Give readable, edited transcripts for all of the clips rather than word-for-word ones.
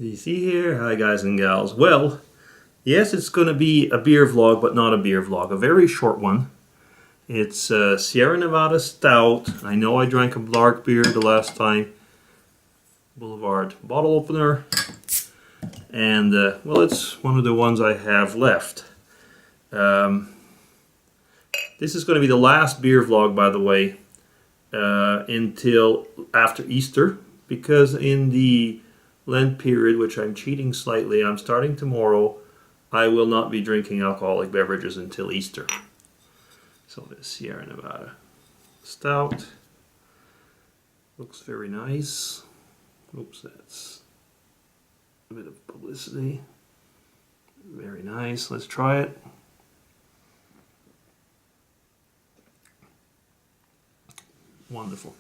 You see here? Hi guys and gals. Well, yes, it's going to be a beer vlog, but not a beer vlog. A very short one. It's Sierra Nevada Stout. I know I drank a dark beer the last time. Boulevard bottle opener. And, well, it's one of the ones I have left. This is going to be the last beer vlog, by the way, until after Easter. Because in the Lent period, which I'm cheating slightly, I'm starting tomorrow, I will not be drinking alcoholic beverages until Easter. So this Sierra Nevada Stout looks very nice. Oops, that's a bit of publicity. Very nice. Let's try it. Wonderful.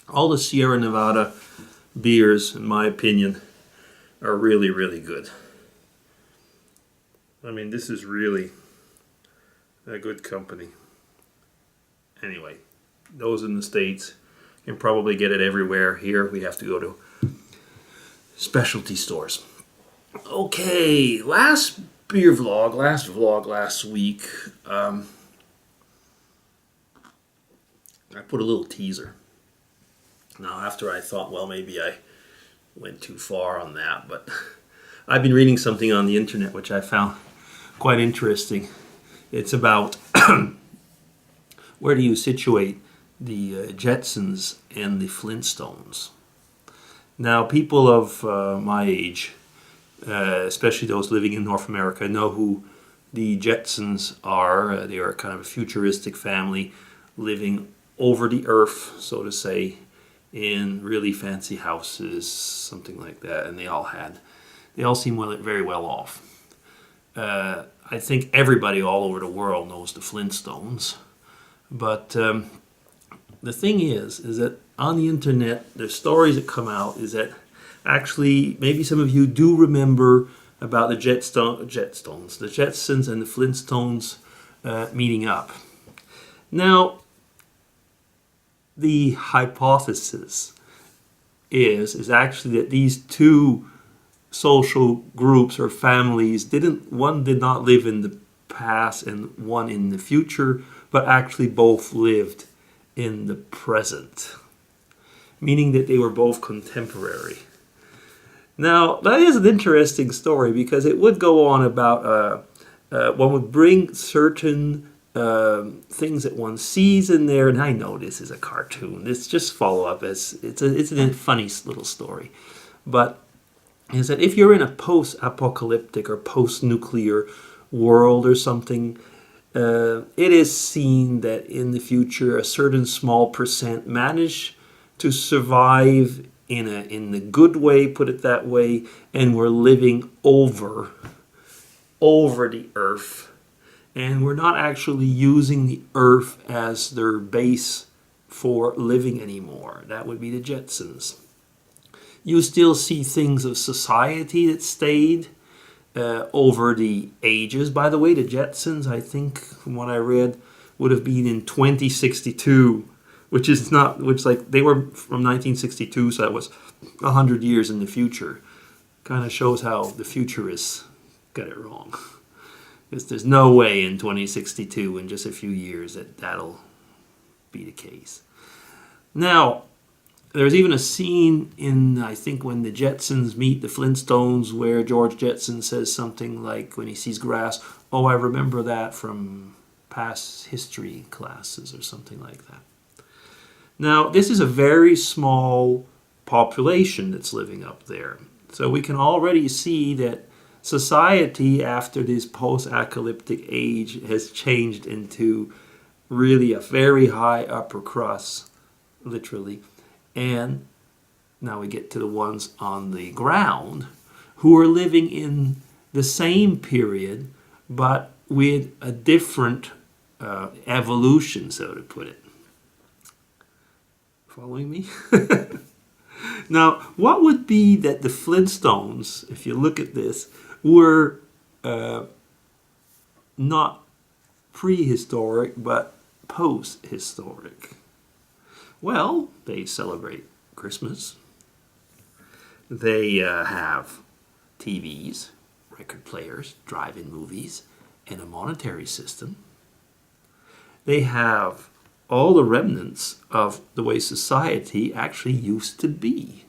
All the Sierra Nevada beers, in my opinion, are really, really good. I mean, this is really a good company. Anyway, those in the States can probably get it everywhere. Here, we have to go to specialty stores. Okay, last vlog last week. I put a little teaser. Now, after I thought, well, maybe I went too far on that, but I've been reading something on the internet which I found quite interesting. It's about where do you situate the Jetstones and the Flintstones. Now, people of my age, especially those living in North America, know who the Jetstones are. They are kind of a futuristic family living over the earth, so to say, in really fancy houses, something like that, and they all seem very well off. I think everybody all over the world knows the Flintstones, but the thing is that on the internet, there's stories that come out is that actually maybe some of you do remember about the Jetstones, the Jetstones and the Flintstones meeting up. Now, the hypothesis is actually that these two social groups or families one did not live in the past and one in the future, but actually both lived in the present, meaning that they were both contemporary. Now, that is an interesting story because it would go on about one would bring certain things that one sees in there, and I know this is a cartoon. It's just follow up as it's a funny little story, but is that if you're in a post-apocalyptic or post-nuclear world or something, it is seen that in the future a certain small percent manage to survive in the good way, put it that way, and we're living over the earth. And we're not actually using the earth as their base for living anymore. That would be the Jetstones. You still see things of society that stayed over the ages. By the way, the Jetstones, I think, from what I read, would have been in 2062, which they were from 1962, so that was 100 years in the future. Kind of shows how the futurists got it wrong. Because there's no way in 2062, in just a few years, that'll be the case. Now, there's even a scene in, I think, when the Jetstones meet the Flintstones, where George Jetson says something like, when he sees grass, "Oh, I remember that from past history classes," or something like that. Now, this is a very small population that's living up there. So we can already see that society after this post-apocalyptic age has changed into really a very high upper crust, literally. And now we get to the ones on the ground who are living in the same period, but with a different evolution, so to put it. Following me? Now, what would be that the Flintstones, if you look at this, were not prehistoric, but post-historic? Well, they celebrate Christmas. They have TVs, record players, drive-in movies, and a monetary system. They have all the remnants of the way society actually used to be.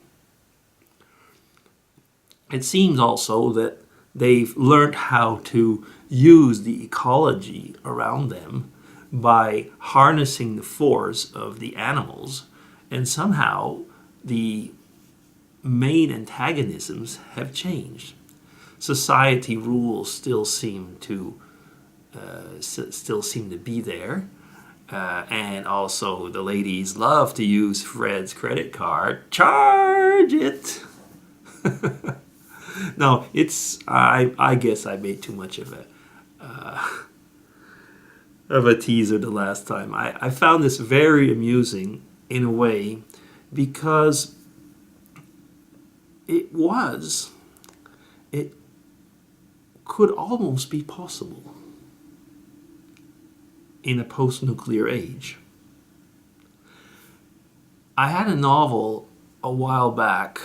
It seems also that they've learned how to use the ecology around them by harnessing the force of the animals, and somehow the main antagonisms have changed. Society rules still seem to be there, and also the ladies love to use Fred's credit card. Charge it. No, it's I guess I made too much of a teaser the last time. I found this very amusing in a way because it could almost be possible in a post-nuclear age. I had a novel a while back.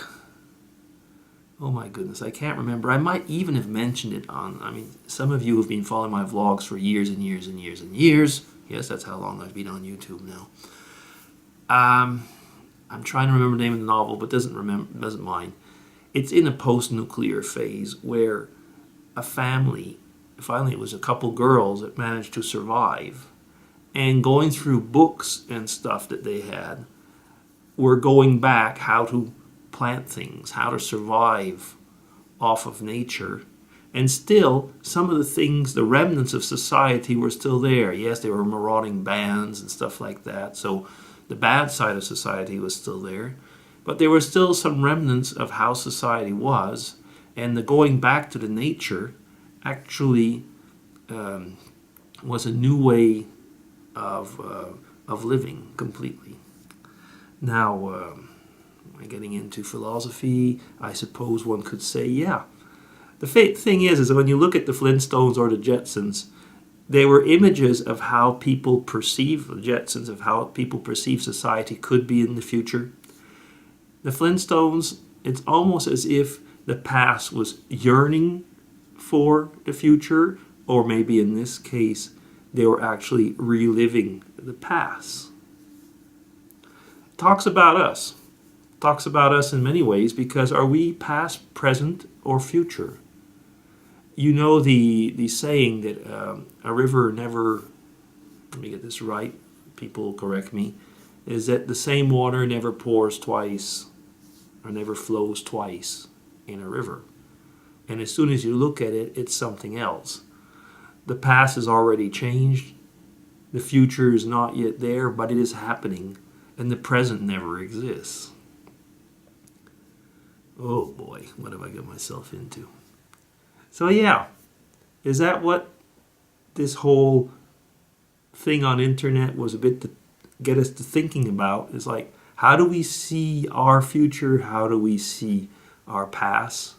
Oh my goodness, I can't remember. I might even have mentioned it some of you have been following my vlogs for years and years and years and years. Yes, that's how long I've been on YouTube now. I'm trying to remember the name of the novel, but doesn't mind. It's in a post-nuclear phase where a family, finally it was a couple girls that managed to survive, and going through books and stuff that they had, were going back how to plant things, how to survive off of nature. And still, some of the things, the remnants of society were still there. Yes, there were marauding bands and stuff like that, so the bad side of society was still there. But there were still some remnants of how society was, and the going back to the nature actually was a new way of living completely. Now, getting into philosophy, I suppose one could say, yeah. The thing is that when you look at the Flintstones or the Jetstones, they were images of how people perceive the Jetsons, of how people perceive society could be in the future. The Flintstones, it's almost as if the past was yearning for the future, or maybe in this case, they were actually reliving the past. It talks about us. It talks about us in many ways, because are we past, present, or future? You know the saying that a river never, let me get this right, people correct me, is that the same water never pours twice or never flows twice in a river. And as soon as you look at it, it's something else. The past has already changed. The future is not yet there, but it is happening. And the present never exists. Oh boy, what have I got myself into? So yeah, is that what this whole thing on internet was a bit to get us to thinking about? Is like, how do we see our future? How do we see our past?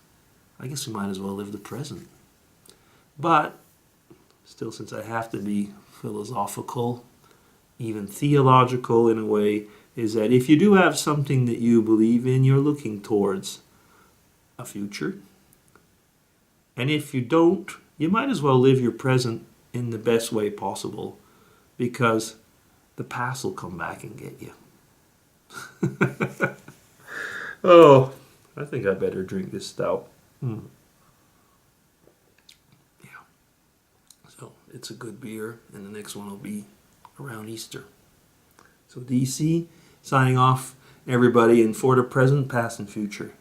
I guess we might as well live the present. But still, since I have to be philosophical, even theological in a way, is that if you do have something that you believe in, you're looking towards a future. And if you don't, you might as well live your present in the best way possible, because the past will come back and get you. Oh, I think I better drink this stout. Yeah. So it's a good beer, and the next one will be around Easter. So DC, signing off, everybody, and for the present, past, and future.